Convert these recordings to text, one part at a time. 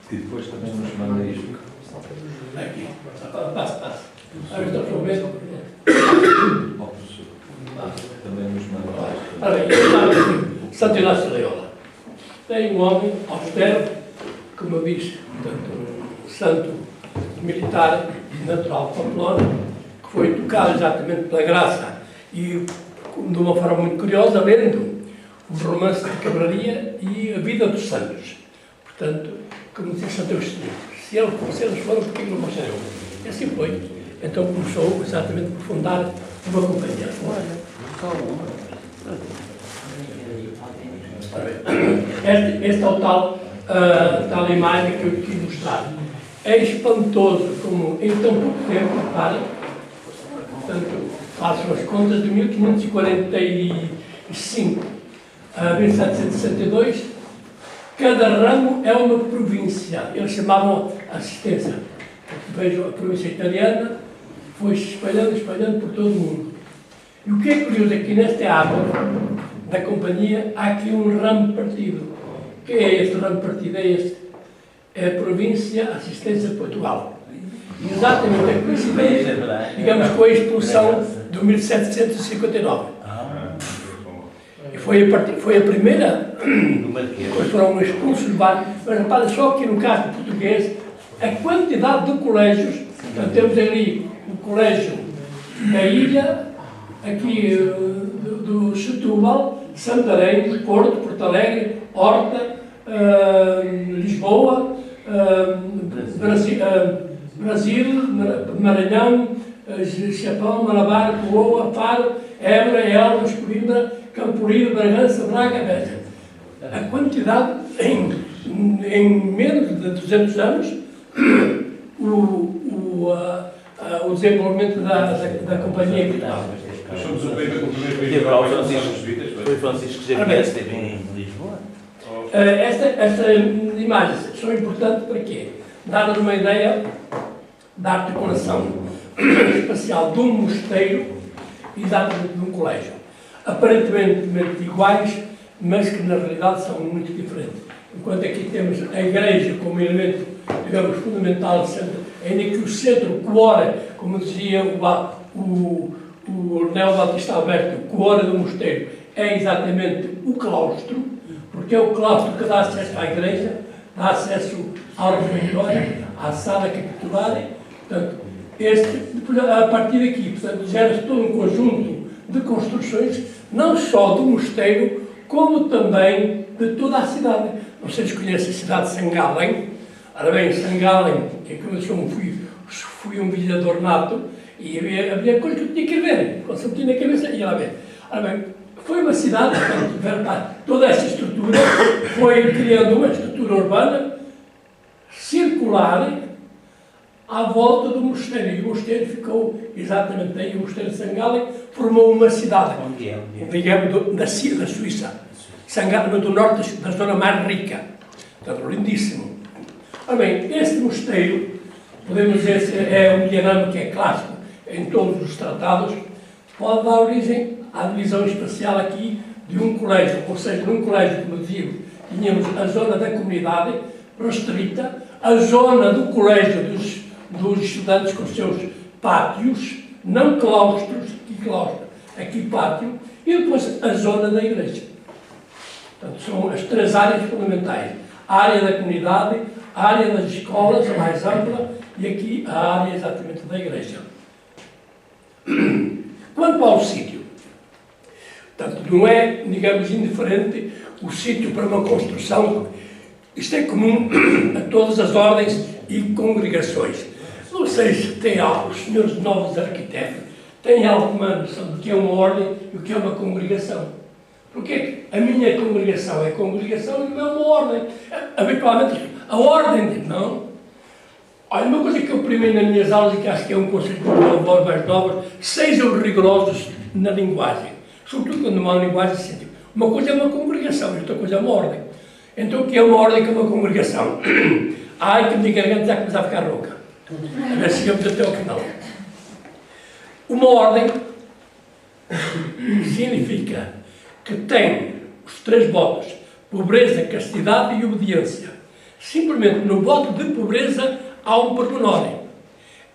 que depois também nos manda isto. Aqui. Passa. Estou a ver. Ó, professor. Também nos manda. Ora bem, Santo Inácio de Loyola. Tem um homem austero, como eu disse, portanto, um santo militar natural de Pamplona, que foi tocado exatamente pela graça e de uma forma muito curiosa, lendo os romances de cavalharia e a vida dos santos. Portanto, como disse Santo Agostinho, se eles foram, por que não vou ser eu? E assim foi. Então começou exatamente a fundar uma companhia. Esta é o tal imagem que eu quis mostrar. É espantoso como em tão pouco tempo, reparem, portanto, faço as contas de 1545 a 1762, cada ramo é uma província. Eles chamavam assistência. Vejo a província italiana, foi se espalhando por todo o mundo. E o que é curioso é que nesta água da companhia há aqui um ramo partido. O que é este ramo partido? É este. É a província Assistência de Portugal. Exatamente a coincidência, digamos, com a expulsão de 1759. E foi a primeira, depois foram expulsos vários, mas reparem só que no caso português, a quantidade de colégios, então temos ali o colégio da Ilha, aqui do Setúbal, Santarém, Porto Alegre, Horta, Lisboa, Brasil, Maranhão, Chapão, Malabar, Coa, Faro, Évora, Elvas, Coimbra, Campolide, Bragança, Braga, Beja. A quantidade, em menos de 200 anos, o desenvolvimento da companhia em Portugal. Nós somos o primeiro Foi Francisco Xavier que esteve em Lisboa. Estas imagens são importantes para quê? Dar-nos uma ideia da articulação espacial de um mosteiro e exatamente de um colégio. Aparentemente iguais, mas que na realidade são muito diferentes. Enquanto aqui temos a igreja como elemento, digamos, fundamental, ainda que o centro, o cuore, como dizia o Neo Batista Alberto, o cuore do mosteiro é exatamente o claustro, porque é o claustro que dá acesso à igreja, dá acesso ao refeitório, à sala capitular. Portanto, depois, a partir daqui, portanto, gera-se todo um conjunto de construções, não só do mosteiro, como também de toda a cidade. Vocês conhecem a cidade de Sangalém? Ora bem, Sangalém, que como eu fui um visitador nato, e havia coisas que eu tinha que ver, quando eu tinha na cabeça, ia lá ver. Ora bem, foi uma cidade, toda essa estrutura foi criando uma estrutura urbana circular à volta do mosteiro. E o mosteiro ficou exatamente aí, o mosteiro de Sangalém formou uma cidade, digamos, da Suíça. Sangalém, do norte, da zona mais rica. Portanto, lindíssimo. Ora bem, este mosteiro, podemos dizer, é um diagrama que é clássico em todos os tratados, pode dar origem à divisão espacial aqui de um colégio, ou seja, num colégio, como digo, tínhamos a zona da comunidade restrita, a zona do colégio dos estudantes com os seus pátios, não claustros, aqui pátio, e depois a zona da igreja. Portanto, são as três áreas fundamentais. A área da comunidade, a área das escolas, a mais ampla, e aqui a área exatamente da igreja. Quanto ao sítio, portanto, não é, digamos, indiferente o sítio para uma construção. Isto é comum a todas as ordens e congregações. Não sei se tem algo, os senhores novos arquitetos têm alguma noção do que é uma ordem e o que é uma congregação. Porque a minha congregação é congregação e não é uma ordem. Habitualmente, a ordem diz não. Olha, uma coisa que eu primei nas minhas aulas e que acho que é um conceito para os avós mais novos, sejam rigorosos na linguagem. Sobretudo quando não há linguagem científica. Uma coisa é uma congregação e outra coisa é uma ordem. Então, o que é uma ordem que é uma congregação? Ai, que a minha garganta já começa a ficar rouca. A ver se chegamos até ao final. Uma ordem significa que tem os três votos: pobreza, castidade e obediência. Simplesmente no voto de pobreza há um pormenor,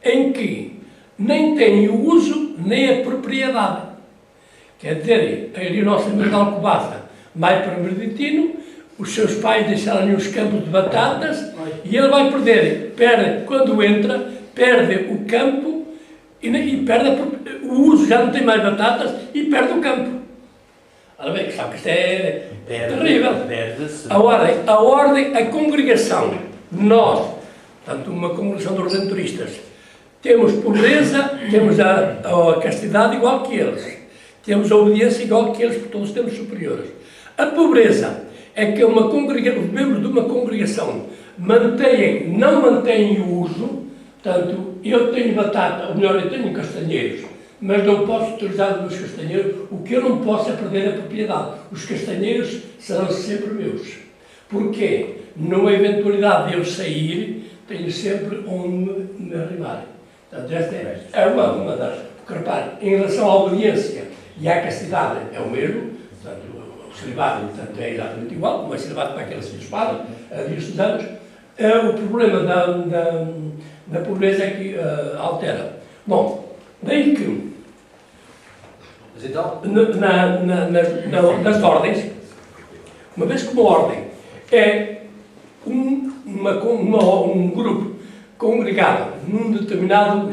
em que nem tem o uso nem a propriedade. Quer dizer, ali o nosso amigo de Alcobaça vai para Beneditino, os seus pais deixaram-lhe uns campos de batatas e ele vai perde, quando entra, perde o campo e perde o uso, já não tem mais batatas e perde o campo. Olha bem, sabe que isto é terrível. Perde-se. A ordem, a congregação, nós, portanto, uma congregação dos redentoristas, temos pobreza, temos a castidade igual que eles, temos a obediência igual que eles, porque todos temos superiores. A pobreza é que os membros de uma congregação não mantêm o uso, portanto, eu tenho batata, ou melhor, eu tenho castanheiros, mas não posso utilizar os castanheiros, o que eu não posso é perder a propriedade. Os castanheiros serão sempre meus. Porquê? Numa eventualidade de eu sair, tenho sempre onde me arrimar. Portanto, esta é uma das... Porque, repare, em relação à obediência e à castidade é o mesmo, portanto, o celibato portanto, é exatamente igual, como é celibato para aqueles que se padre, dias dos anos. O problema da pobreza é que altera. Bom, daí que Mas então, nas ordens, uma vez que uma ordem é um grupo congregado num determinado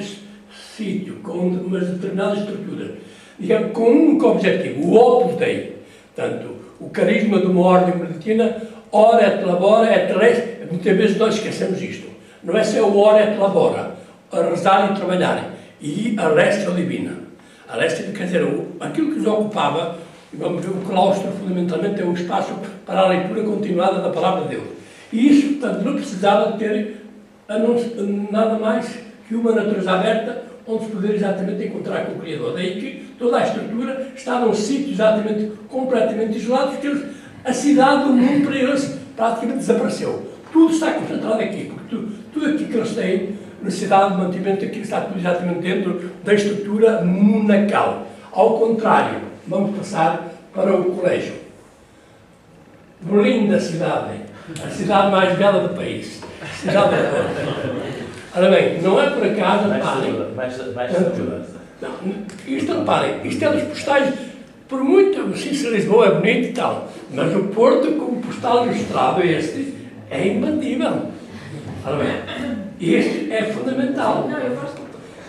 sítio, com umas determinadas estruturas, digamos, com um único objetivo, o Opus Dei, portanto, o carisma de uma ordem beneditina, ora et labora et res, muitas vezes nós esquecemos isto, não é só o ora et labora, a rezar e trabalhar, e a restio divina. A restio, quer dizer, aquilo que nos ocupava, vamos ver, o claustro fundamentalmente é um espaço para a leitura continuada da palavra de Deus. E isso, portanto, não precisava ter nada mais que uma natureza aberta onde se poder exatamente encontrar com o Criador. Daí que toda a estrutura está num sítio exatamente completamente isolado, porque a cidade, o mundo para eles praticamente desapareceu. Tudo está concentrado aqui, porque tudo aquilo que eles têm, necessidade de mantimento, aquilo está tudo exatamente dentro da estrutura monacal. Ao contrário, vamos passar para o colégio. Berlim da cidade, a cidade mais bela do país. Cidade da Torre. Ora bem, não é por acaso, isto é dos postais, por muito, não sei se Lisboa é bonito e tal, mas o Porto, como postal ilustrado, este é imbatível. Ora bem, este é fundamental.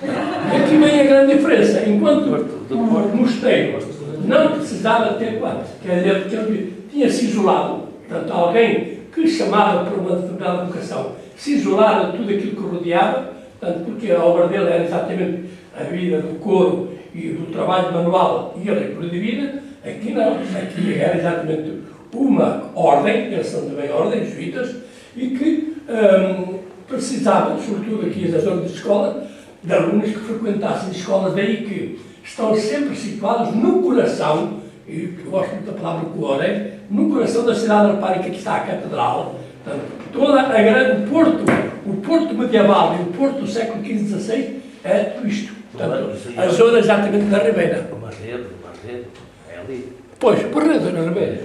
E aqui vem a grande diferença. Enquanto o mosteiro não precisava ter quanto, quer dizer, que ele tinha-se isolado, portanto, alguém que chamava por uma determinada vocação, se isolara de tudo aquilo que o rodeava, portanto, porque a obra dele era exatamente a vida do coro e do trabalho manual e a leitura divina, aqui não, aqui era exatamente uma ordem, eles são também ordens jesuítas, e que precisavam, sobretudo aqui das ordens de escola, de alunos que frequentassem escolas, daí que estão sempre situados no coração, e eu gosto muito da palavra cuore, no coração da cidade, repare que aqui está a catedral, portanto, toda a grande o Porto medieval e o Porto do século XV e XVI é tudo isto. Portanto, a zona exatamente da Ribeira. O Barredo, é ali. Pois, o Barredo na Ribeira.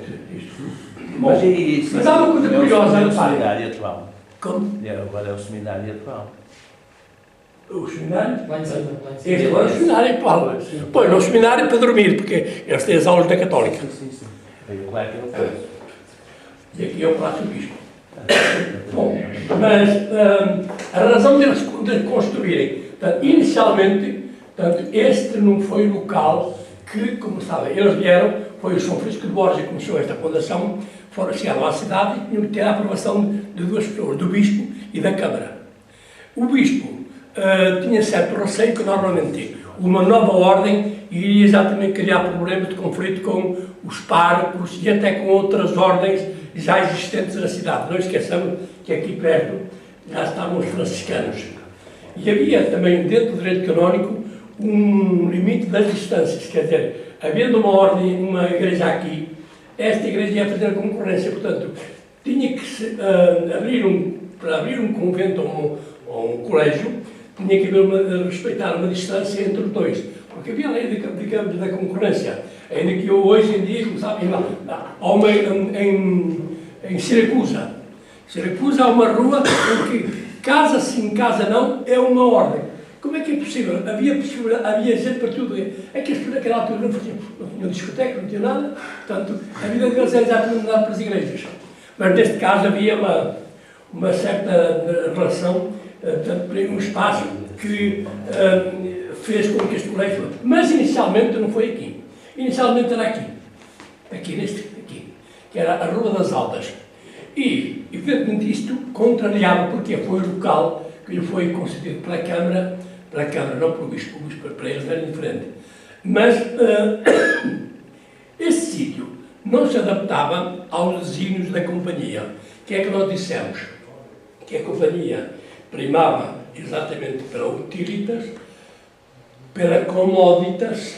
Bom, Mas há uma coisa curiosa, é o repare. seminário atual. Como? Agora é o seminário atual. O seminário? Lá em cima. Este agora é o seminário atual. Pois, não o seminário para dormir, porque eles têm as aulas da Católica. Sim. Foi o claro que ele fez. E aqui é o Palácio do Bispo. Bom, mas a razão deles de construírem, portanto, inicialmente, portanto, este não foi o local que, como sabem, eles vieram, foi o São Francisco de Borja que começou esta fundação, chegaram à cidade e tinham que ter a aprovação de duas pessoas, do Bispo e da Câmara. O Bispo tinha certo receio que normalmente uma nova ordem iria exatamente criar problemas de conflito com os párocos e até com outras ordens já existentes na cidade. Não esqueçamos que aqui perto já estavam os franciscanos. E havia também, dentro do direito canónico, um limite das distâncias, quer dizer, havendo uma ordem, uma igreja aqui, esta igreja ia fazer a concorrência, portanto, tinha que para abrir um convento ou um colégio, tinha que respeitar uma distância entre os dois, porque havia a lei da concorrência, ainda que hoje em dia, como sabem, há uma em Siracusa, Se recusam a uma rua em que casa sim, casa não, é uma ordem. Como é que é possível? Havia gente para tudo. É que as pessoas naquela altura não tinham discoteca, não tinham nada. Portanto, a vida deles era exatamente mudada para as igrejas. Mas neste caso havia uma certa relação, portanto, um espaço que fez com que este colégio... Mas inicialmente não foi aqui. Inicialmente era aqui. Aqui. Que era a Rua das Altas. E, evidentemente, isto contrariava, porque foi o local que lhe foi concedido pela Câmara, não pelo Bispo, para eles era diferente. Mas esse sítio não se adaptava aos desígnios da companhia. O que é que nós dissemos? Que a companhia primava exatamente pela utilitas, pela commoditas.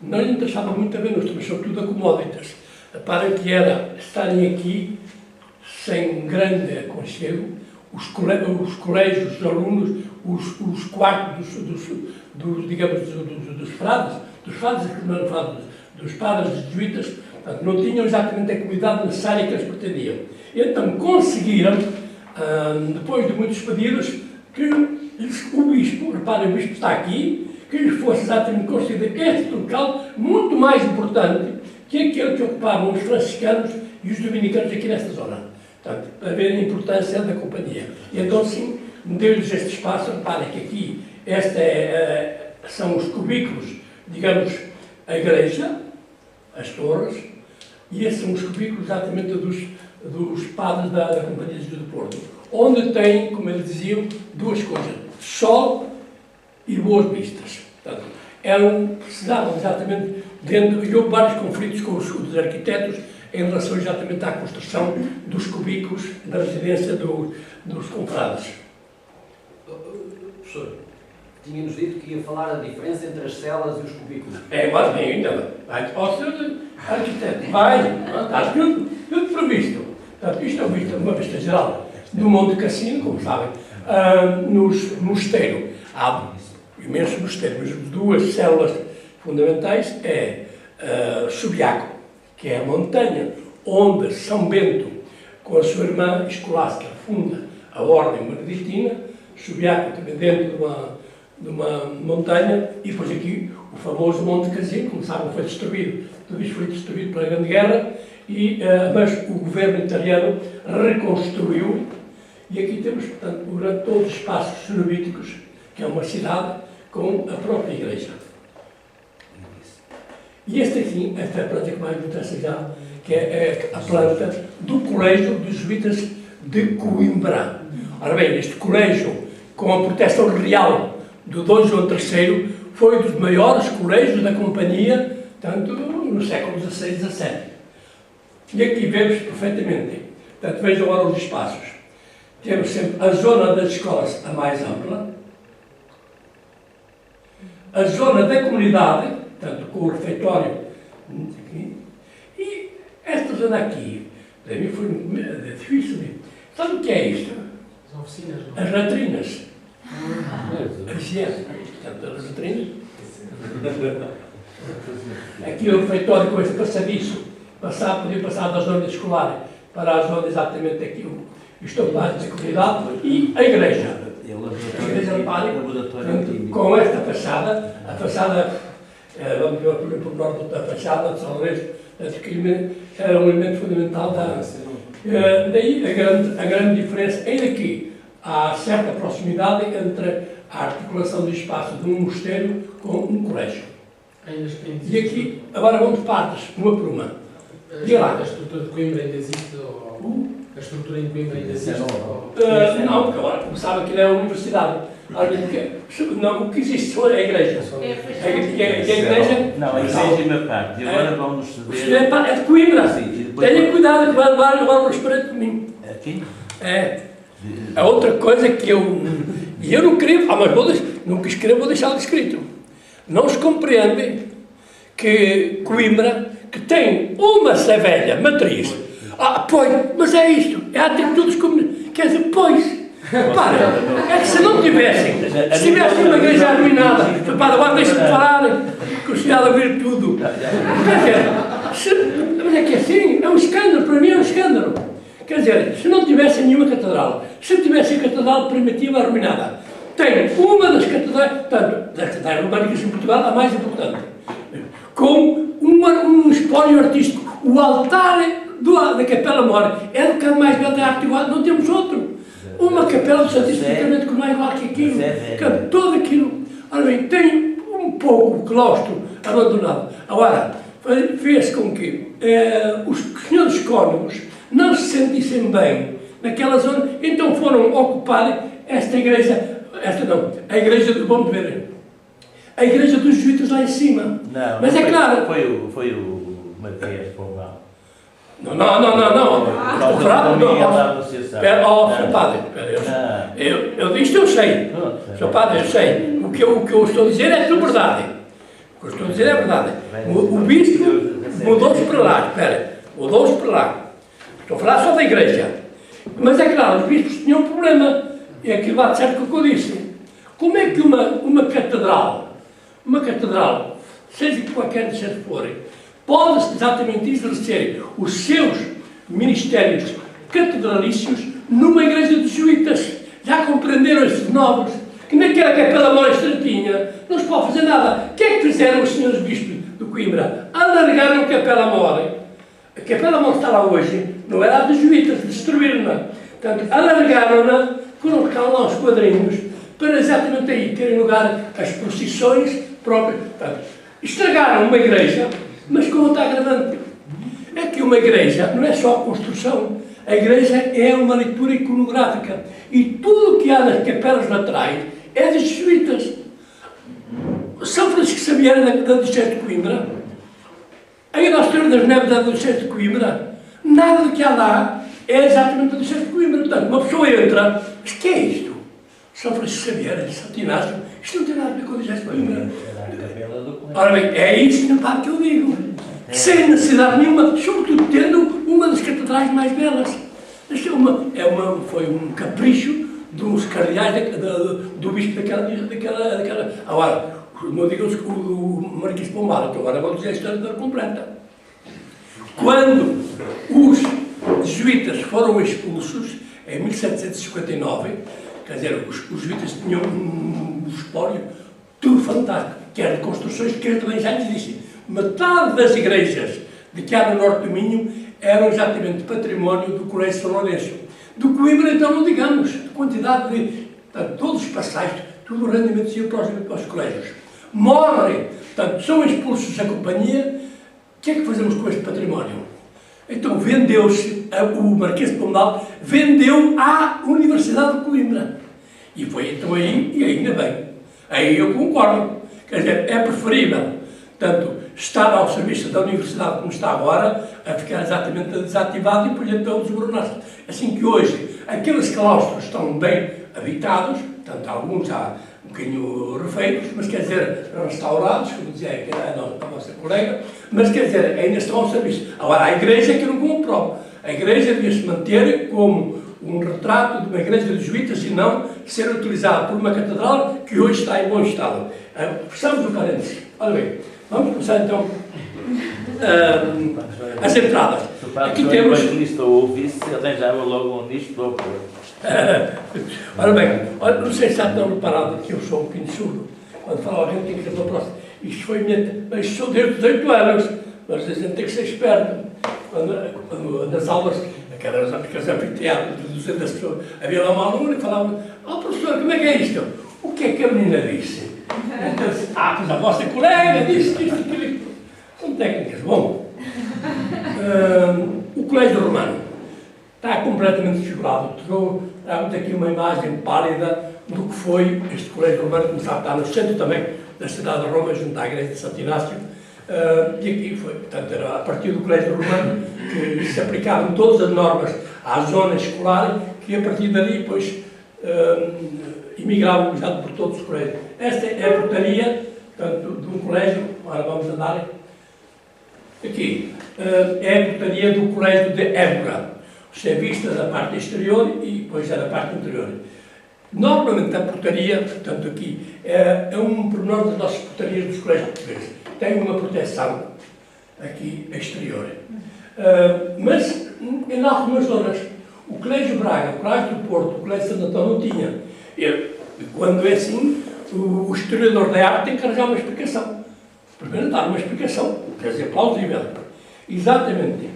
Não lhe interessava muito a Venus, mas sobretudo a commoditas. Reparem que era estarem aqui sem grande aconchego, os colégios, os alunos, os quartos dos frades, dos padres jesuítas, portanto, não tinham exatamente a qualidade necessária que eles pretendiam. Então conseguiram, depois de muitos pedidos, que o Bispo, reparem, o Bispo está aqui, que lhes fosse exatamente concedido este local muito mais importante que aquele que ocupavam os franciscanos e os dominicanos aqui nesta zona. Portanto, para ver a importância da companhia. E então, sim, deu-lhes este espaço. Reparem que aqui, são os cubículos, digamos, a igreja, as torres, e esses são os cubículos exatamente dos padres da Companhia de Jesus do Porto, onde tem, como eles diziam, duas coisas: sol e boas vistas. Portanto, precisavam exatamente, e houve vários conflitos com os arquitetos em relação exatamente à construção dos cubículos da residência dos confrades. Professor, tinha-nos dito que ia falar da diferença entre as celas e os cubículos. Mas bem, ainda vai. Ó, senhor arquiteto, vai, está tudo previsto. Portanto, isto é uma vista geral do Monte Cassino, como sabem, no mosteiro. Há imensos mosteiros, mas duas células fundamentais é Subiaco, que é a montanha onde São Bento, com a sua irmã escolástica, funda a Ordem Beneditina. Subiaco também dentro de uma montanha, e depois aqui o famoso Monte Cassino, como sabem, foi destruído, tudo isto foi destruído pela Grande Guerra, mas o governo italiano reconstruiu, e aqui temos, portanto, durante todos os espaços cenobíticos, que é uma cidade com a própria igreja. E esta é a planta que mais me interessa já, que é a planta do Colégio dos Jesuítas de Coimbra. Ora bem, este colégio, com a proteção real do Dom João III, foi um dos maiores colégios da companhia, tanto no século XVI e XVII. E aqui vemos perfeitamente, portanto, vejam agora os espaços. Temos sempre a zona das escolas a mais ampla, a zona da comunidade, portanto, com o refeitório, aqui, e esta zona aqui, para mim foi difícil de... Sabe o que é isto? As oficinas, não? As latrinas. As higiene, portanto, as latrinas. Aqui o refeitório com este passadiço, podia passar da zona escolar para a zona exatamente aqui, o estofado da comunidade, e a igreja. A igreja com esta fachada, a fachada, vamos ver por pormenor da fachada, de São Lourenço, era um elemento fundamental daí a grande diferença, ainda que há certa proximidade entre a articulação do espaço de um mosteiro com um colégio. E aqui, agora vamos partes, uma por uma. Diga lá. A estrutura de Coimbra ainda existe? A estrutura em Coimbra ainda existe? Não, porque agora, como sabe, aquilo é a universidade. Não, o que existe é a igreja. A igreja... Não, a igreja é uma parte. E agora vamos saber... É de Coimbra. Sim, Tenha cuidado que vai levar agora o espírito de mim. Aqui? É. A outra coisa que eu... E eu não queria... mas não quis escrever, vou deixar escrito. Não se compreende que Coimbra, que tem uma Sevilha matriz... pois, mas é isto. É a atitudes como... Quer dizer, pois... Repara, é que se não tivessem, se tivessem uma igreja arruinada, repara, agora deixa-me falar, que o Senhor a ver tudo. Quer dizer, mas é que assim, é um escândalo, para mim é um escândalo. Quer dizer, se não tivesse nenhuma catedral, se tivesse a catedral primitiva arruinada, tem uma das catedrais, portanto, das catedrais românicas em Portugal, a mais importante, com um espólio artístico. O altar da Capela Mor é do bocado mais belo da arte igual, não temos outro. Uma capela do Santíssimo Sacramento que não é igual que aquilo. Todo aquilo. Ora bem, tem um pouco o claustro abandonado. Agora, fez com que os senhores cônegos não se sentissem bem naquela zona, então foram ocupar esta igreja, a igreja do Bom Ver, a igreja dos jesuítas lá em cima. Não, mas é claro. Foi o Marquês de Pombal. Não. Sr. Padre, isto eu sei. Sr. Padre, eu sei. O que eu estou a dizer é tudo verdade. O que eu estou a dizer é verdade. O bispo mudou-se para lá, mudou-se para lá. Estou a falar só da igreja. Mas é claro, os bispos tinham um problema. E aquilo bate certo com o que eu disse. Como é que uma catedral, seja qualquer de ser forem, pode exatamente exercer os seus ministérios catedralícios numa igreja de jesuítas? Já compreenderam estes novos? Que naquela Capela Mor estreitinha não se pode fazer nada. O que é que fizeram os senhores bispos de Coimbra? Alargaram a Capela Mor. A Capela Mor está lá hoje, não era a dos jesuítas, destruíram-na. Portanto, alargaram-na, foram buscar lá os quadrinhos, para exatamente aí terem lugar as procissões próprias. Portanto, estragaram uma igreja, mas com outra agravante. É que uma igreja não é só a construção, a igreja é uma leitura iconográfica. E tudo o que há nas capelas laterais é dos jesuítas. São Francisco Xavier é da Diocese de Coimbra, a Nossa Senhora das Neves é da Diocese de Coimbra, nada do que há lá é exatamente da Diocese de Coimbra. Portanto, uma pessoa entra, mas que é isto? São Francisco Xavier, Santo Inácio, isto não tem nada a ver com a Diocese de Coimbra. Ora bem, é isso que eu digo. Sem necessidade nenhuma, sobretudo tendo uma das catedrais mais belas. Foi um capricho dos cardeais do bispo daquela. Agora, não digam o Marquês de Pombal, que agora vou dizer a história toda completa. Quando os jesuítas foram expulsos, em 1759, quer dizer, os jesuítas tinham um espólio tudo fantástico, que era de construções que eu também já lhes disse. Metade das igrejas de que há no Norte do Minho eram exatamente património do Colégio São Lourenço. Do Coimbra, então, não digamos, de quantidade de... Portanto, todos os passais, tudo o rendimento ia para os colégios. Morrem, portanto, são expulsos da companhia. O que é que fazemos com este património? Então, vendeu-se, o Marquês de Pombal vendeu à Universidade de Coimbra. E foi então aí, e ainda bem. Aí eu concordo. Quer dizer, é preferível, tanto estar ao serviço da universidade como está agora, a ficar exatamente desativado e depois então desmoronar-se. Assim que hoje, aqueles claustros estão bem habitados, portanto, alguns já um bocadinho refeitos, mas quer dizer, restaurados, como dizia a nossa colega, mas quer dizer, ainda estão ao serviço. Agora, a igreja é que não comprou. A igreja devia se manter como um retrato de uma igreja de jesuítas e não ser utilizada por uma catedral que hoje está em bom estado. Precisamos do parênteses. Olha bem, vamos começar então as entradas. Aqui temos... Se o evangelista ouvisse, arranjava logo um nicho para o pôr. Ora bem, não sei se já estão reparados que eu sou um bocadinho surdo. Quando falo alguém tem que ir para o próximo. Isto foi minha... Isto sou desde 18 anos, mas a gente tem que ser esperto. Quando nas aulas, aqueles anfiteatros de 200 pessoas, havia lá uma aluna que falava: professor, como é que é isto? O que é que a menina disse? Então, pois a vossa colega disse isto, aquilo. São técnicas. Bom, o Colégio Romano está completamente desfigurado. Trago-vos aqui uma imagem pálida do que foi este Colégio Romano, que está no centro também da cidade de Roma, junto à igreja de Santo Inácio. E aqui foi, portanto, era a partir do Colégio Romano que se aplicavam todas as normas à zona escolar, que a partir dali depois imigravam já por todos os colégios. Esta é a portaria, portanto, de um colégio. Agora vamos andar aqui. É a portaria do Colégio de Évora. Isto é vista da parte exterior e depois é da parte interior. Normalmente a portaria, portanto aqui, é um pormenor das nossas portarias dos colégios portugueses. Tem uma proteção aqui exterior. Mas em algumas zonas, O Colégio Braga, o Colégio do Porto, o Colégio Santo Antão não tinha. E quando é assim, o historiador da arte tem que arranjar uma explicação. Primeiro dar uma explicação, quer dizer, plausível. Exatamente.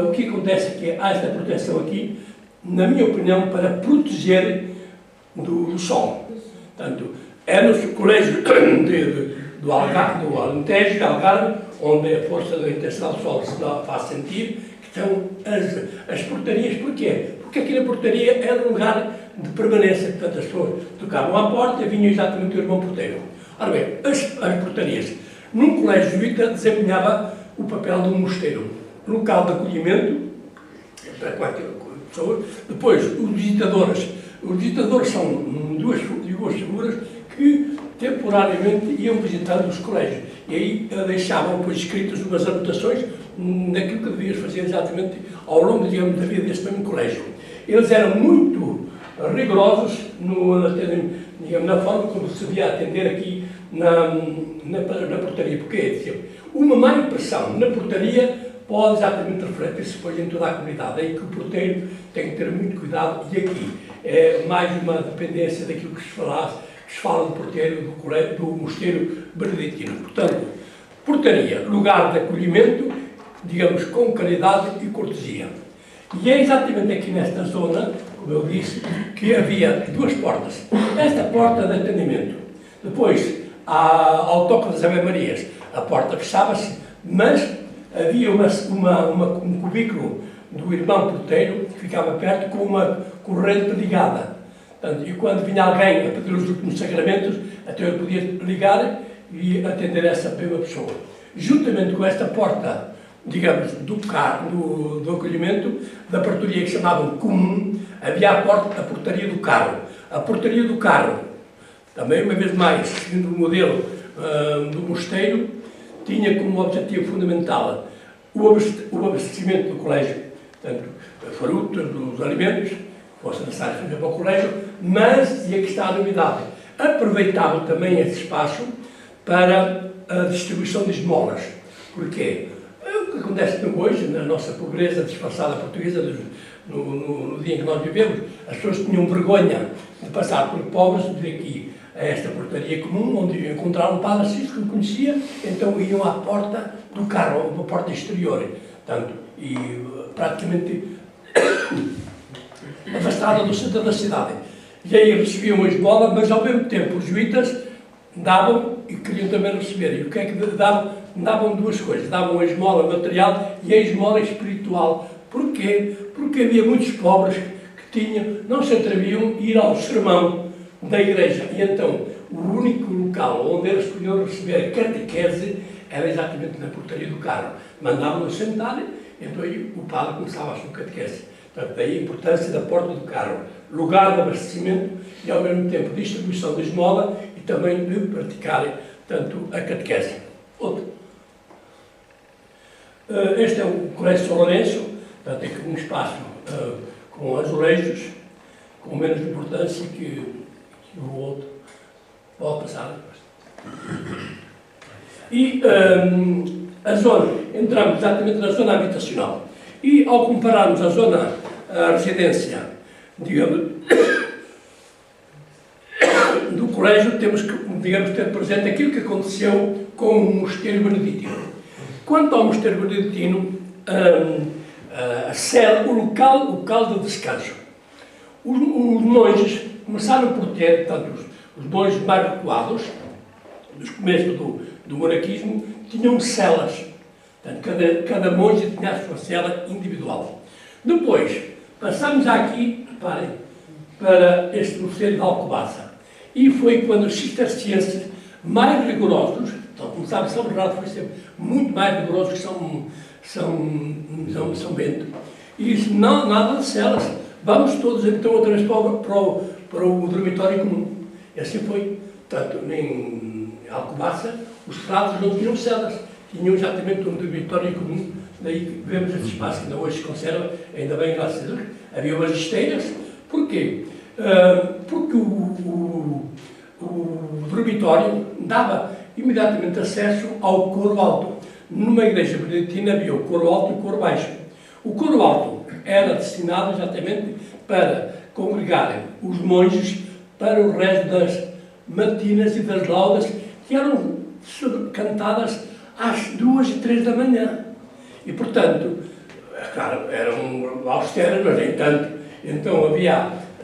O que acontece é que há esta proteção aqui, na minha opinião, para proteger do sol. Portanto, é no colégio do Algarve, do Alentejo, do Algarve, onde a força da intensidade do sol se faz sentir, que estão as portarias. Porquê? Porque aqui na portaria era um lugar de permanência. Portanto, as pessoas tocavam à porta e vinha exatamente o irmão porteiro. Ora bem, as portarias. Num colégio jesuíta desempenhava o papel de um mosteiro, local de acolhimento para qualquer pessoa. Depois, os visitadores. Os visitadores são duas figuras que temporariamente iam visitando os colégios. E aí deixavam depois escritas umas anotações naquilo que devias fazer exatamente ao longo, digamos, da vida deste mesmo colégio. Eles eram muito rigorosos na forma como se devia atender aqui na portaria. Porque uma má impressão na portaria pode exatamente refletir-se depois em toda a comunidade. É aí que o porteiro tem que ter muito cuidado. E aqui é mais uma dependência daquilo que se fala do porteiro do colégio, do mosteiro beneditino. Portanto, portaria, lugar de acolhimento, digamos, com caridade e cortesia. E é exatamente aqui nesta zona, como eu disse, que havia duas portas. Esta porta de atendimento. Depois, ao toque das Ave-Marias, a porta fechava-se, mas havia um cubículo do irmão porteiro que ficava perto com uma corrente ligada. Portanto, e quando vinha alguém a pedir os últimos sacramentos, até eu podia ligar e atender essa mesma pessoa. Juntamente com esta porta, digamos, do acolhimento, da portaria que chamavam comum, havia a portaria do carro. A portaria do carro, também uma vez mais, seguindo o modelo do mosteiro, tinha como objetivo fundamental o abastecimento do colégio, portanto, frutas, dos alimentos, que fossem necessários fazer para o colégio, mas, e aqui está a novidade, aproveitava também esse espaço para a distribuição de esmolas. Porquê? O que acontece hoje, na nossa pobreza disfarçada portuguesa, no dia em que nós vivemos, as pessoas tinham vergonha de passar por pobres, de aqui a esta portaria comum, onde iam encontrar um padre Cisco que o conhecia, então iam à porta do carro, uma porta exterior, portanto, e praticamente afastada do centro da cidade. E aí recebiam a esmola, mas ao mesmo tempo os jesuítas davam e queriam também receber. E o que é que davam? Davam duas coisas. Davam a esmola material e a esmola espiritual. Porquê? Porque havia muitos pobres que não se atreviam a ir ao sermão da igreja. E então, o único local onde eles podiam receber a catequese era exatamente na portaria do carro. Mandavam-nos sentar, então aí o padre começava a sua catequese. Portanto, daí a importância da porta do carro. Lugar de abastecimento e, ao mesmo tempo, distribuição de esmola e também de praticar, tanto a catequese. Outro. Este é o Colégio São Lourenço, portanto, é um espaço com azulejos, com menos importância que o outro. Pode passar. E a zona, entramos exatamente na zona habitacional. E ao compararmos a residência, digamos, do colégio, temos que, digamos, ter presente aquilo que aconteceu com o mosteiro beneditino. Quanto ao mosteiro beneditino, a sede, o local de descanso. Os monges começaram por ter, portanto, os monges mais recuados, dos começos do monaquismo, tinham celas. Portanto, cada monge tinha a sua cela individual. Depois, passamos aqui, reparem, para este mosteiro de Alcobaça. E foi quando os cistercienses mais rigorosos, então, como sabe, São Bernardo foi sempre muito mais rigoroso que São Bento, e disse, não, nada de celas, vamos todos então outra vez para o dormitório comum. E assim foi. Portanto, em Alcobaça, os frades não tinham celas, tinham exatamente um dormitório comum. Daí vemos esse espaço que ainda hoje se conserva, ainda bem, graças a Deus. Havia umas esteiras. Porquê? Porque o dormitório dava imediatamente acesso ao coro alto. Numa igreja beneditina havia o coro alto e o coro baixo. O coro alto era destinado exatamente para congregarem os monges para o resto das matinas e das laudas que eram cantadas às 2 e 3 da manhã. E, portanto, claro, eram austeras, mas nem tanto. Então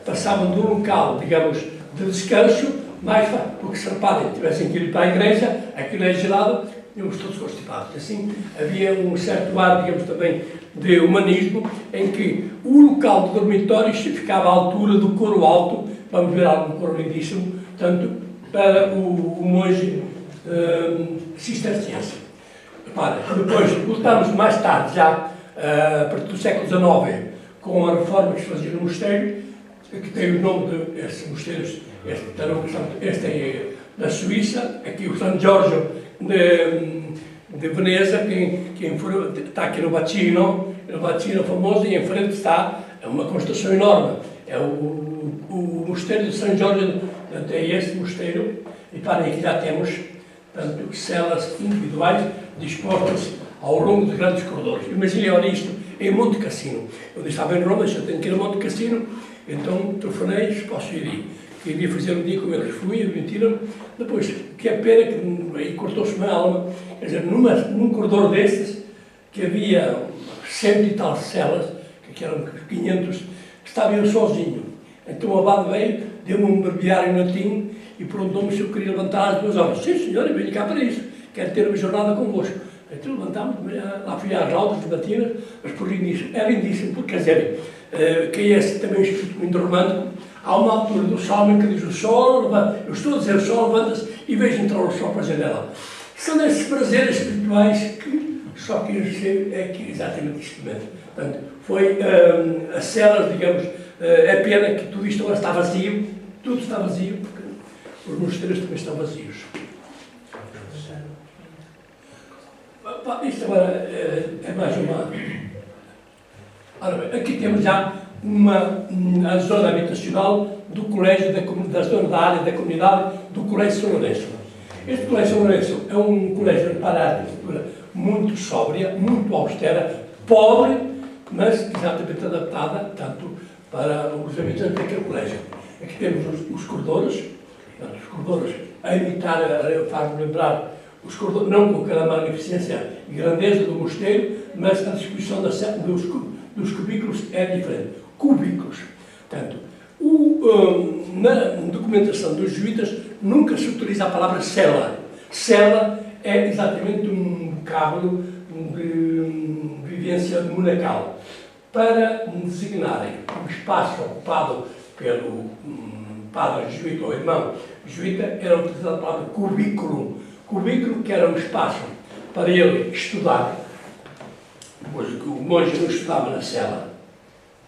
passavam de um local, digamos, de descanso, mais porque se reparem, tivessem que ir para a igreja, aquilo é gelado, íamos todos constipados. Assim, havia um certo ar, digamos, também de humanismo, em que o local de dormitórios ficava à altura do coro alto, vamos ver algum coro lindíssimo, tanto para o monge cisterciense. Depois, voltamos mais tarde, já a partir do século XIX, com a reforma que se fazia no mosteiro, que tem o nome destes mosteiros, este é da Suíça, aqui o San Giorgio de Veneza, que está aqui no Bacino famoso, e em frente está uma construção enorme, é o mosteiro de San Giorgio, é este mosteiro, e para aqui já temos tanto celas individuais dispostas ao longo de grandes corredores. Imaginem, olha isto, em Monte Cassino. Eu estava em Roma, eu tenho que ir a Monte Cassino, então telefonei, posso ir. Queria fazer um dia com eles, fui, admitiram. Depois, que é pena, que aí cortou-se-me a alma, quer dizer, num corredor destes, que havia 100 e tal celas, que eram 500, que estava eu sozinho. Então o abade veio, deu-me um breviário em latim e perguntou-me se eu queria levantar às 2 horas. Sim, senhor, eu venho cá para isso, quero ter uma jornada convosco. Então levantámos, lá fui às laudas de batina, mas por lindíssimo, é lindíssimo, porque quer dizer, que é esse também um espírito muito romântico. Há uma altura do salmo em que diz: o sol levanta, eu estou a dizer, o sol levanta-se e vejo entrar o sol para a janela. São esses prazeres espirituais que só quem recebe é que exatamente isto mesmo. Portanto, foi as celas, digamos, é pena que tudo isto agora está vazio, tudo está vazio, porque os mosteiros também estão vazios. Isto agora é mais uma... Ora bem, aqui temos já a zona habitacional do colégio, da zona da área da comunidade do Colégio São Lourenço. Este Colégio São Lourenço é um colégio para a arquitetura muito sóbria, muito austera, pobre, mas exatamente adaptada, tanto para os habitantes daquele colégio. Aqui temos os corredores, a imitar, faz-me lembrar, os corredores, não com aquela magnificência e grandeza do mosteiro, mas a disposição dos cubículos é diferente. Cubículos. Portanto, na documentação dos jesuítas nunca se utiliza a palavra cela. Cela é exatamente um vocábulo de vivência monacal. Para designarem um espaço ocupado pelo padre jesuíta ou irmão jesuíta, era utilizada a palavra cubículo. Cubículo, que era um espaço para ele estudar, pois o monge não estudava na cela,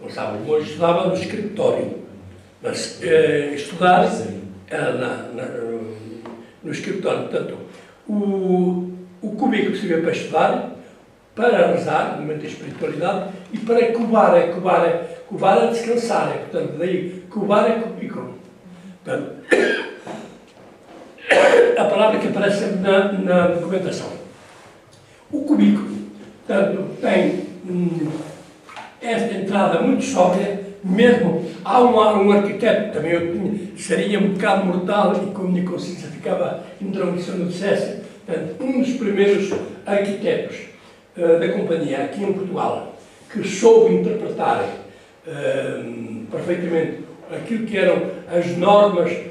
não sabe, o monge estudava no escritório, mas estudar era no escritório. Portanto, o cubículo servia para estudar, para rezar, no momento da espiritualidade, e para cubar. Cubar é descansar, portanto, daí cubar é cubículo. Portanto, a palavra que aparece na documentação. O cubículo, portanto, tem esta entrada muito sóbria, mesmo há um arquiteto, também seria um bocado mortal e com a minha consciência ficava intromissão no dissesse, portanto, um dos primeiros arquitetos da companhia aqui em Portugal, que soube interpretar perfeitamente aquilo que eram as normas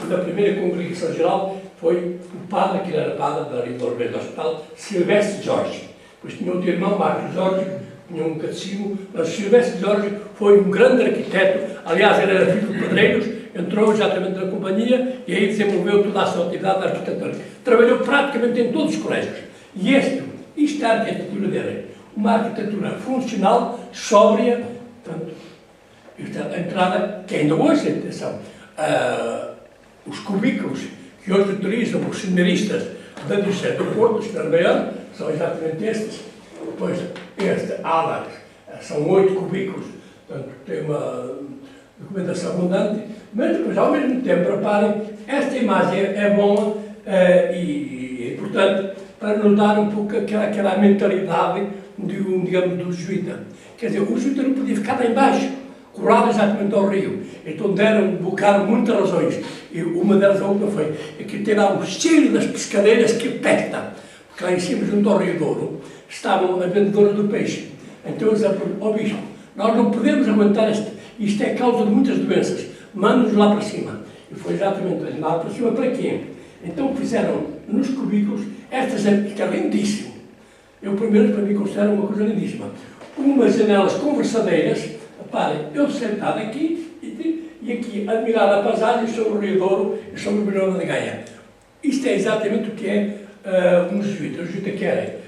da primeira congregação geral, foi o padre, que era padre da Rio do Hospital, Silvestre Jorge. Depois tinha outro irmão, Marcos Jorge, tinha um catecismo, mas Silvestre Jorge foi um grande arquiteto, aliás, ele era filho de pedreiros, entrou exatamente na companhia e aí desenvolveu toda a sua atividade arquitetônica. Trabalhou praticamente em todos os colégios. E isto é a arquitetura dele. Uma arquitetura funcional, sóbria, portanto, a entrada, que ainda hoje, atenção, os cubículos que hoje utilizam os seminaristas da Diocese do Porto, os Carmeanos, são exatamente estes. Depois, este ala, são 8 cubículos, portanto, tem uma documentação abundante, mas depois, ao mesmo tempo, reparem, esta imagem é boa e importante para nos dar um pouco aquela mentalidade digamos, do jesuíta. Quer dizer, o jesuíta não podia ficar lá embaixo, colado exatamente ao rio. Então bocaram muitas razões. E uma delas, a outra foi, que tem lá o cheiro das pescadeiras que pesta. Porque lá em cima, junto ao Rio Douro, estavam as vendedoras do peixe. Então eles disseram, ó bispo, nós não podemos aguentar isto é causa de muitas doenças, manda-nos lá para cima. E foi exatamente lá para cima para quê? Então fizeram nos cubículos estas que é lindíssimo. Eu primeiro, para mim, considero uma coisa lindíssima. Umas janelas conversadeiras, reparem, eu sentado aqui e aqui admirar a paisagem sobre o Rio Douro e sobre o Vila da Gaia. Isto é exatamente o que é um jesuíta. O jesuíta quer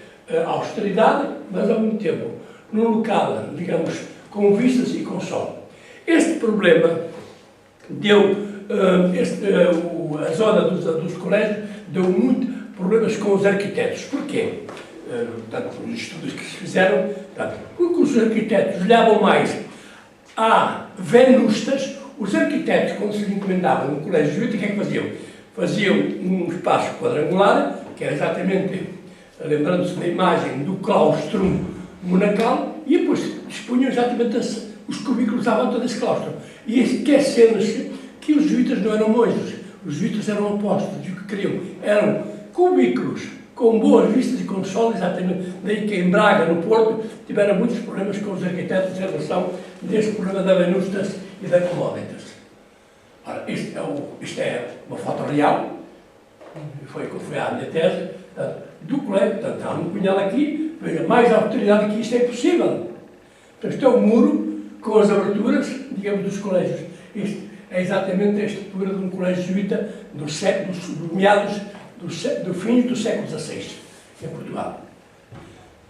austeridade, mas ao mesmo tempo num local, digamos, com vistas e com sol. Este problema deu, a zona dos colégios deu muito problemas com os arquitetos. Porquê? Portanto, os estudos que se fizeram, porque os arquitetos olhavam mais a venustas. Os arquitetos, quando se lhe encomendavam no colégio jesuíta, o que é que faziam? Faziam um espaço quadrangular, que era exatamente, lembrando-se da imagem do claustro monacal, e depois dispunham exatamente os cubículos à volta desse claustro. E esquecendo-se que os jesuítas não eram monges, os jesuítas eram apóstolos, e o que queriam eram cubículos com boas vistas e com sol, exatamente. Daí que em Braga, no Porto, tiveram muitos problemas com os arquitetos em relação deste problema da venustas e da commoditas. Ora, isto é uma foto real, foi a minha tese, do colégio, portanto, há um punhal aqui, veja, mais austeridade que isto é possível. Portanto, isto é um muro com as aberturas, digamos, dos colégios. Isto é exatamente a estrutura de um colégio jesuíta dos meados do fim do século XVI, em Portugal.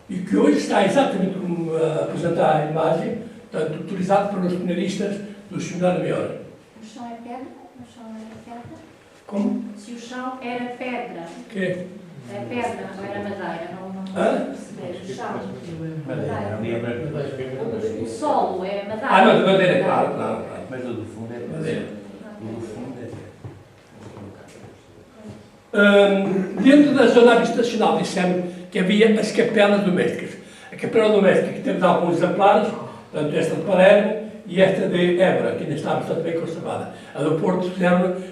E que hoje está exatamente como apresentar a imagem, portanto, utilizado pelos pioneiristas do Seminário Maior. O chão é pedra? O chão é pedra? Como? Se o chão era pedra. Que? É pedra, não era madeira, não perceber. O chão. Madeira. O solo é madeira. Ah, não, de madeira, claro. Mas o do fundo é Madeira. O do fundo é dentro da zona habitacional, dissemos que havia as capelas domésticas. A capela doméstica, que temos alguns exemplares, portanto, esta de Palermo e esta de Évora, que ainda está bastante bem conservada. A do Porto,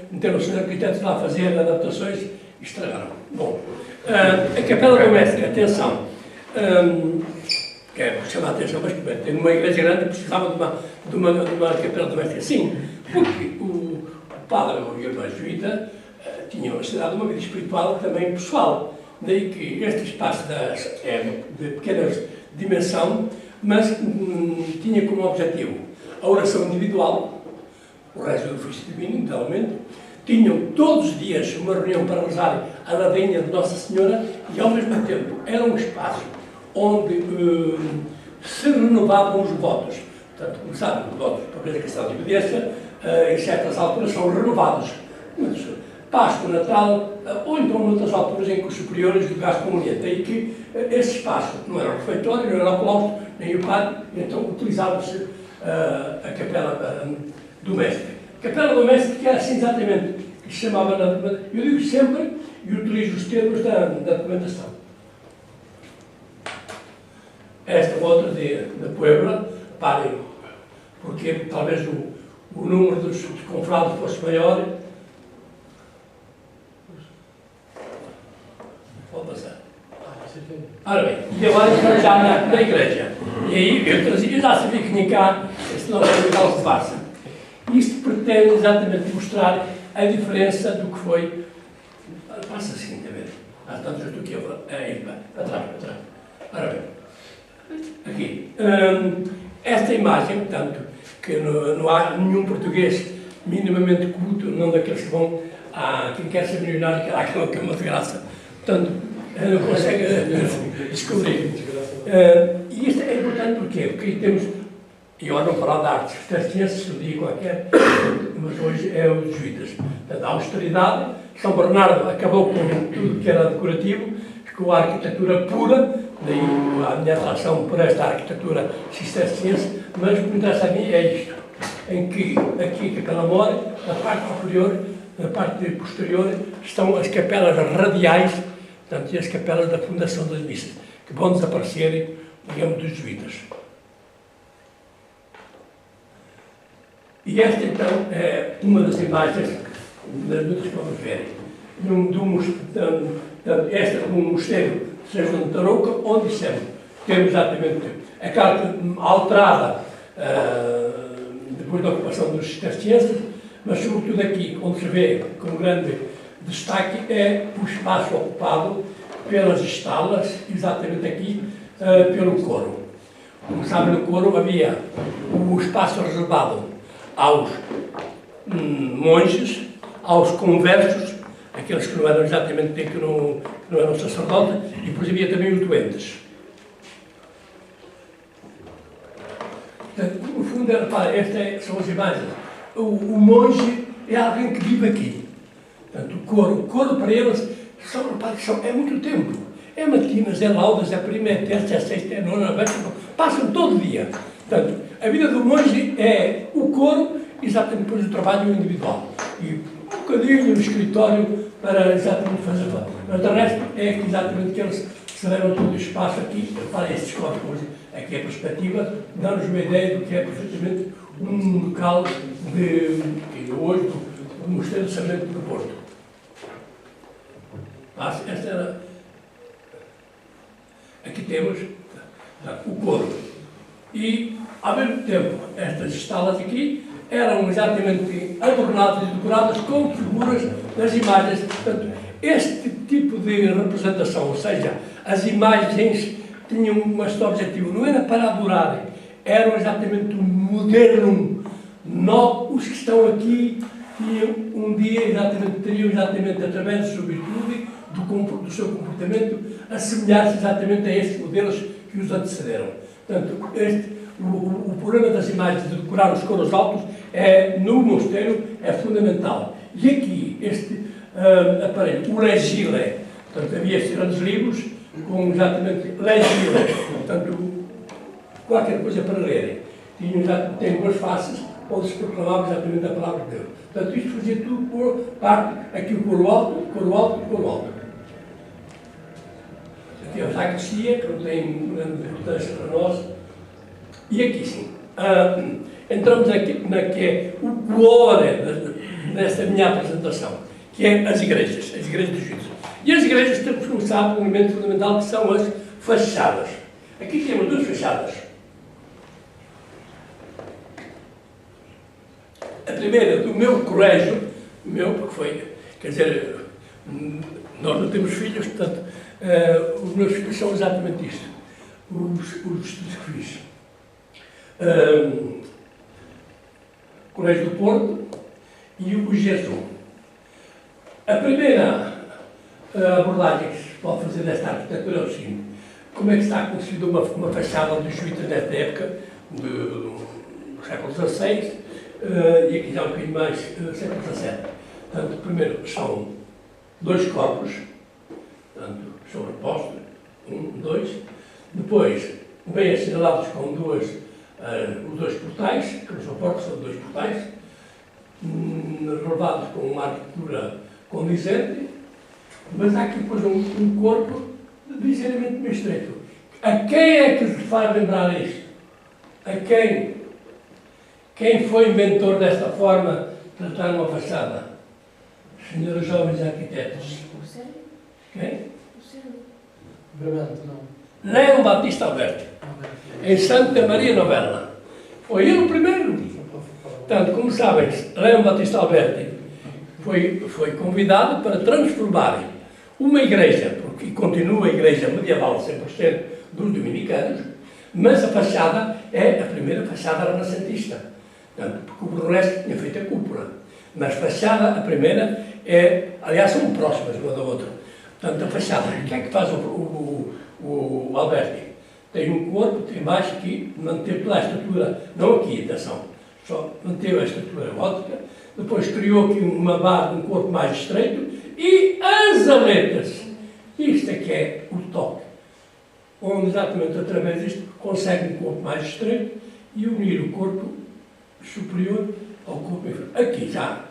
meteram os arquitetos lá a fazer adaptações e estragaram. Bom, a capela doméstica, atenção, quero chamar a atenção, mas tem uma igreja grande precisava de uma capela doméstica. Sim, porque o padre, o irmão jesuíta, tinha uma vida espiritual também pessoal. Daí que este espaço é de pequena dimensão, mas tinha como objetivo a oração individual, o resto do ofício divino, literalmente. Tinham todos os dias uma reunião para rezar a ladainha de Nossa Senhora e, ao mesmo tempo, era um espaço onde se renovavam os votos. Portanto, começaram os votos para a questão de obediência, em certas alturas são renovados. Páscoa, Natal, ou então noutras alturas em que os superiores do gasto comunhão. Daí que esse espaço não era o refeitório, não era o claustro, nem o pátio, então utilizava-se a capela doméstica. A capela doméstica que era assim exatamente, que se chamava, eu digo sempre, e utilizo os termos da documentação. Esta outra da Puebla, parem, porque talvez o número dos confrades fosse maior. Pode passar. Ora bem, e agora estamos já na igreja. E aí eu já sabia que tinha cá esse nome de Barça. Isto pretende exatamente mostrar a diferença do que foi. Passa assim, a ver. Tanto eu estou aqui para trás. Ora bem, aqui. Esta imagem, portanto, que não há nenhum português minimamente culto, não daqueles que vão a quem quer ser milionário, que há aquela cama de graça. Portanto, não consegue descobrir. E isto é importante porquê? Porque aí temos, e agora não falar de artes, das ciências, um dia qualquer, mas hoje é os jesuítas. Portanto, a austeridade, São Bernardo acabou com tudo que era decorativo, ficou a arquitetura pura, daí a minha atração por esta arquitetura cisterciense, mas o que me interessa a mim é isto, em que aqui a Capela Mor, na parte superior, na parte posterior, estão as capelas radiais, portanto, e as capelas da fundação das missas, que vão desaparecer digamos, dos jesuítas. E esta, então, é uma das imagens das muitas que vamos ver. Esta é um mosteiro de São João de Tarouca, onde temos exatamente aquela alterada depois da ocupação dos cistercienses, mas sobretudo aqui, onde se vê com grande destaque, é o espaço ocupado pelas estalas, exatamente aqui, pelo coro. Como sabem, no coro havia o espaço reservado aos monges, aos conversos, aqueles que não eram exatamente, que não eram sacerdotes, e depois havia também os doentes. Portanto, no fundo, repara, estas são as imagens. O monge é alguém que vive aqui. Portanto, o coro para eles é muito tempo. É matinas, é laudas, é prima, é terça, é sexta, é nona, é décima, passam todo dia. Portanto, a vida do monge é o coro, exatamente depois do trabalho individual. E um bocadinho no escritório para exatamente fazer. Mas de resto é exatamente que eles celebram todo o espaço aqui para estes corpos. Aqui a perspectiva dá-nos uma ideia do que é perfeitamente um local hoje do Mosteiro de São Bento do Porto. Esta era. Aqui temos o coro. E, ao mesmo tempo, estas estalas aqui eram exatamente adornadas e decoradas com figuras das imagens. Portanto, este tipo de representação, ou seja, as imagens tinham um objetivo, não era para adorarem, eram exatamente um moderno. Os que estão aqui tinham um dia teriam exatamente, através da sua virtude, do seu comportamento, assemelhar-se exatamente a estes modelos que os antecederam. Portanto, o problema das imagens de decorar os coros altos no mosteiro é fundamental. E aqui, este aparelho, o legile, portanto, havia estes grandes livros com exatamente legile, portanto, qualquer coisa para lerem. Tem duas faces onde se proclamava exatamente a palavra de Deus. Portanto, isto fazia tudo por parte, aqui o coro alto, coro alto e coro alto. Aqui a sacristia, que não tem grande importância para nós. E aqui sim. Entramos aqui na que é o glória desta minha apresentação, que é as igrejas dos juízes. E as igrejas temos começado um elemento fundamental que são as fachadas. Aqui temos duas fachadas. A primeira do meu colégio, porque foi, quer dizer, nós não temos filhos, portanto, os meus filhos são exatamente isto, os estudos que fiz. Colégio do Porto e o GESU. A primeira abordagem que se pode fazer desta arquitetura é o seguinte: como é que está construída uma fachada dos jesuítas nesta época, do século XVI, e aqui já um bocadinho mais, século XVII. Portanto, primeiro são dois corpos, portanto, sobrepostos, dois. Depois, bem assinalados com os dois portais, que não são portas, são dois portais, relevados com uma arquitetura condizente, mas há aqui depois um corpo ligeiramente mais estreito. A quem é que se faz lembrar isto? A quem? Quem foi inventor desta forma de tratar uma fachada? Senhores jovens arquitetos. Quem? Brevemente, não. Leão Batista Alberti, em Santa Maria Novella. Foi ele o primeiro. Portanto, como sabem, Leão Batista Alberti foi convidado para transformar uma igreja, porque continua a igreja medieval 100% dos dominicanos, mas a fachada é a primeira fachada renascentista. Portanto, porque o resto tinha feito a cúpula. Mas a fachada, a primeira, aliás, são próximas uma da outra. Portanto, a fachada, o que é que faz o Alberti? Tem um corpo, tem baixo aqui, manteve toda a estrutura, não aqui, atenção, só manteve a estrutura gótica, depois criou aqui uma base, um corpo mais estreito, e as aletas. Isto é que é o toque, onde exatamente através disto consegue um corpo mais estreito e unir o corpo superior ao corpo inferior. Aqui já,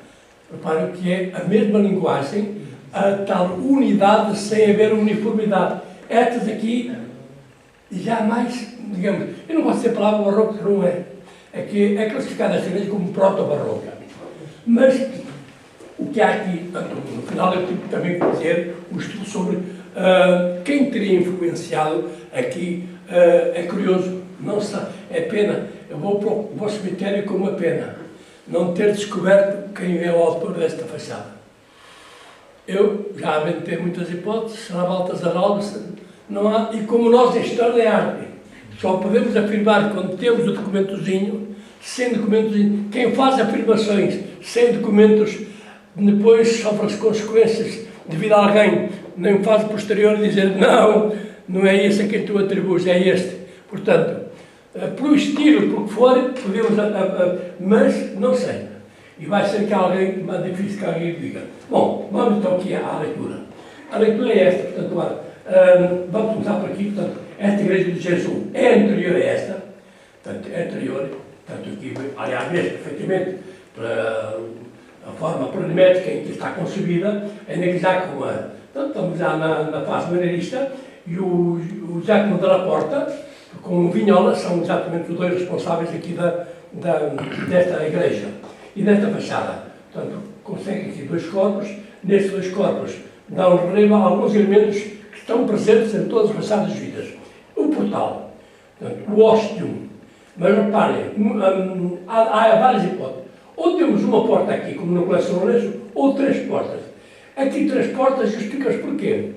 reparem que é a mesma linguagem, a tal unidade sem haver uniformidade. Estas aqui, jamais, digamos, eu não gosto de dizer a palavra barroco, que não é. É classificada esta igreja como proto-barroca. Mas o que há aqui, no final eu tive também que dizer um estudo sobre quem teria influenciado aqui, é curioso, não sabe, é pena, eu vou para o cemitério com uma pena, não ter descoberto quem é o autor desta fachada. Eu já aventei muitas hipóteses, será Baltasar Alves, não há, e como nós em História da Arte só podemos afirmar quando temos o documentozinho, sem documentozinho, quem faz afirmações sem documentos, depois sofre as consequências devido a alguém, nem faz posterior dizer não é esse a quem tu atribuis, é este. Portanto, pelo estilo, pelo que for, podemos, mas não sei. E vai ser que alguém, mais difícil que alguém diga. Bom, vamos então aqui à leitura. A leitura é esta, portanto, agora, vamos começar por aqui, portanto, esta igreja de Jesus é anterior a esta, portanto, é anterior, portanto, aqui, aliás, vê perfeitamente, para a forma planimétrica em que está concebida, é analisar com a. Portanto, estamos já na fase maneirista, e o Giacomo della Porta, com o Vignola, são exatamente os dois responsáveis aqui desta igreja e desta fachada. Portanto, conseguem aqui dois corpos, nestes dois corpos dão relevo a alguns elementos que estão presentes em todas as fachadas vidas. O portal, portanto, o óstium, mas reparem, há várias hipóteses. Ou temos uma porta aqui, como no Colégio São Lourenço, ou três portas. Aqui três portas, explicas porquê.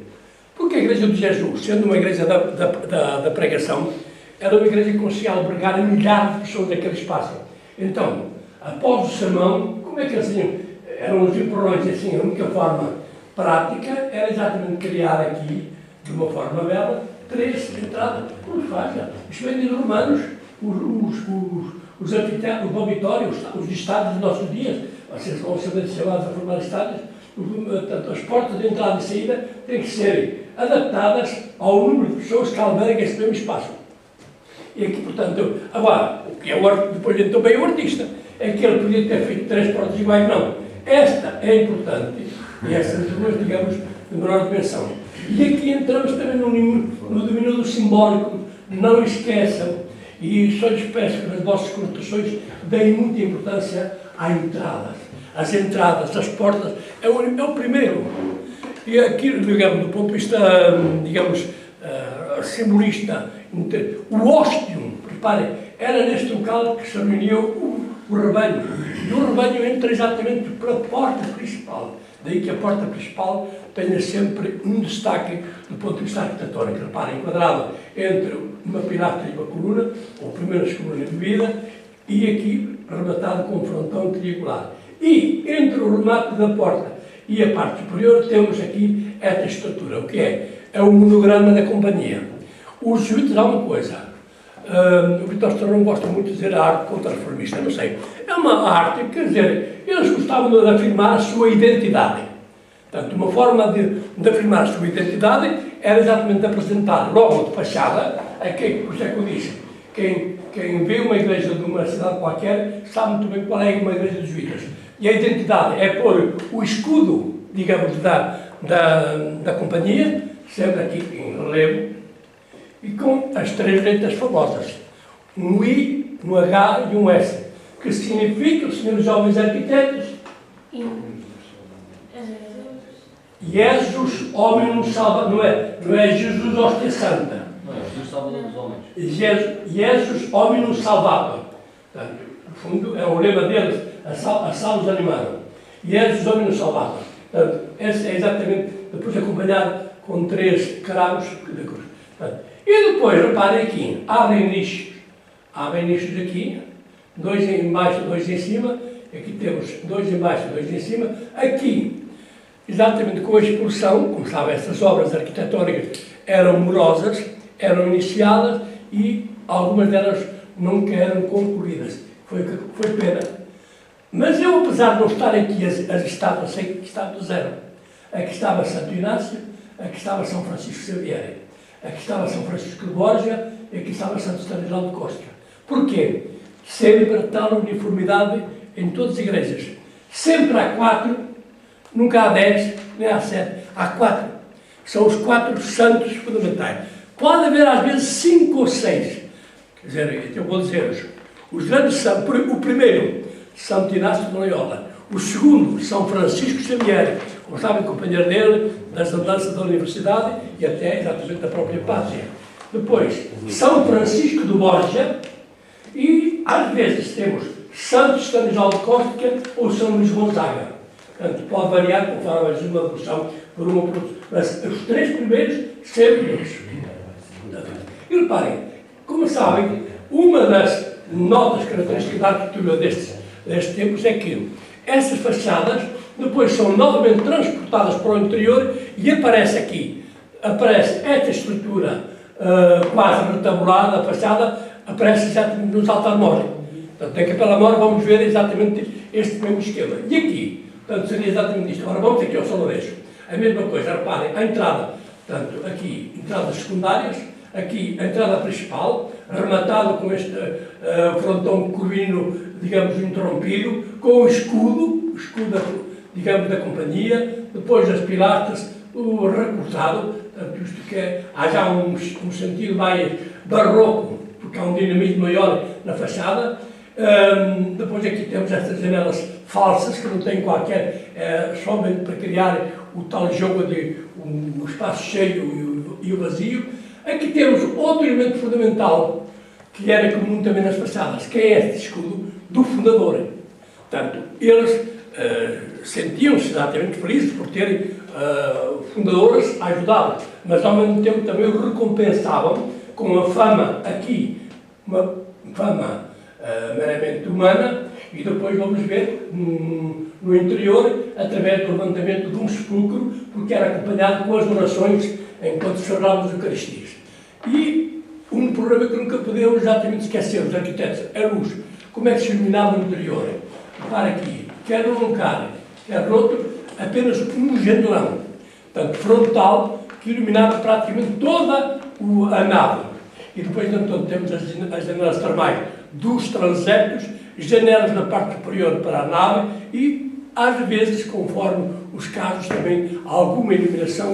Porque a igreja de Jesus, sendo uma igreja da pregação, era uma igreja que conseguia albergar milhares de pessoas naquele espaço. Então, após o sermão, como é que assim, eram os empurrões, assim, a única forma prática era exatamente criar aqui, de uma forma bela, três entradas, como faz. Isto vem de romanos, os anfiteatros, os auditórios, os estádios dos nossos dias, vocês vão saber chamados a formar estádios, portanto, as portas de entrada e saída têm que ser adaptadas ao número de pessoas que albergam esse mesmo espaço. E aqui, portanto, agora, o que é o arte, depois então bem o artista, é que ele podia ter feito três portas iguais, não. Esta é importante, e essas duas, digamos, de menor dimensão. E aqui entramos também no domínio do simbólico, não esqueçam, e só lhes peço que nas vossas conotações deem muita importância às entradas. As entradas, as portas, é o primeiro. E aqui, digamos, do ponto de vista, digamos, simbolista, o óstium, reparem, era neste local que se reuniu o rebanho. E o rebanho entra exatamente pela porta principal. Daí que a porta principal tenha sempre um destaque do ponto de vista arquitetónico. Reparem, enquadrado entre uma pilastra e uma coluna, ou primeiras colunas de vida, e aqui rematado com um frontão triangular. E entre o remate da porta e a parte superior temos aqui esta estrutura. O que é? É o monograma da companhia. Os jesuítas há uma coisa. O Vitor Storrão gosta muito de dizer a arte contra-reformista, não sei. É uma arte, quer dizer, eles gostavam de afirmar a sua identidade. Portanto, uma forma de afirmar a sua identidade era exatamente apresentar logo de fachada, por isso é que eu disse, quem vê uma igreja de uma cidade qualquer sabe muito bem qual é uma igreja dos jesuítas. E a identidade é pôr o escudo, digamos, da companhia, sempre aqui em relevo, e com as três letras famosas, um I, um H e um S, que significa, senhores jovens arquitetos, Jesus, homem salva, não é Jesus hóstia santa. Não é Jesus Salvador dos homens. Jesus, homem salvador. Portanto, no fundo, é o lema deles, a salvos animaram. Jesus, homem salvador. Portanto, esse é exatamente, depois acompanhado com três cravos de cruz. E depois, reparem aqui, abrem nichos aqui, dois em baixo, dois em cima, aqui temos dois em baixo, dois em cima, aqui, exatamente com a expulsão, como sabem, essas obras arquitetónicas eram morosas, eram iniciadas e algumas delas nunca eram concluídas. Foi pena. Mas eu, apesar de não estar aqui as estátuas, sei que estava do zero. Aqui estava Santo Inácio, aqui estava São Francisco Xavier, aqui estava São Francisco de Borja e aqui estava Santo Stanislau de Costa. Porquê? Sempre tal uniformidade em todas as igrejas. Sempre há 4, nunca há 10, nem há 7. Há 4. São os 4 santos fundamentais. Pode haver às vezes 5 ou 6. Quer dizer, eu vou dizer-vos, os grandes santos, o primeiro, Santo Inácio de Loyola, o segundo, São Francisco Xavier, como sabem, companheiro dele, das andanças da universidade e até exatamente da própria pátria. Depois, São Francisco de Borja e, às vezes, temos Santo Stanislau de Costa ou São Luís Gonzaga. Portanto, pode variar conforme a devoção por uma por outra. Mas os três primeiros, sempre eles. E reparem, como sabem, uma das notas características da arquitetura destes tempos é que essas fachadas depois são novamente transportadas para o interior e aparece esta estrutura quase retabulada, a fachada, aparece exatamente nos altar-mor. Portanto, na Capela-Mor vamos ver exatamente este mesmo esquema. E aqui, portanto, seria exatamente isto. Agora vamos aqui ao Solarejo. A mesma coisa, reparem, a entrada, portanto, aqui, entradas secundárias, aqui, a entrada principal, rematada com este frontão corvino, digamos, interrompido, com o escudo, digamos, da companhia, depois as pilastras, o recortado, portanto, isto que há já um sentido mais barroco, porque há um dinamismo maior na fachada. Depois aqui temos estas janelas falsas, que não têm qualquer, somente para criar o tal jogo de o espaço cheio e o vazio. Aqui temos outro elemento fundamental, que era comum também nas fachadas, que é este escudo do fundador. Portanto, eles sentiam-se exatamente felizes por terem fundadores a ajudá-los, mas ao mesmo tempo também o recompensavam com a fama aqui, uma fama meramente humana, e depois vamos ver no interior, através do levantamento de um sepulcro, porque era acompanhado com as orações enquanto celebrávamos as Eucaristias. E um problema que nunca podemos exatamente esquecer, os arquitetos, a luz. Como é que se iluminava no interior? Repara aqui, quer num lugar, quer no outro, apenas um janelão, portanto, frontal, que iluminava praticamente toda a nave. E depois, então, temos as janelas termais dos transeptos, janelas na parte superior para a nave e, às vezes, conforme os casos, também alguma iluminação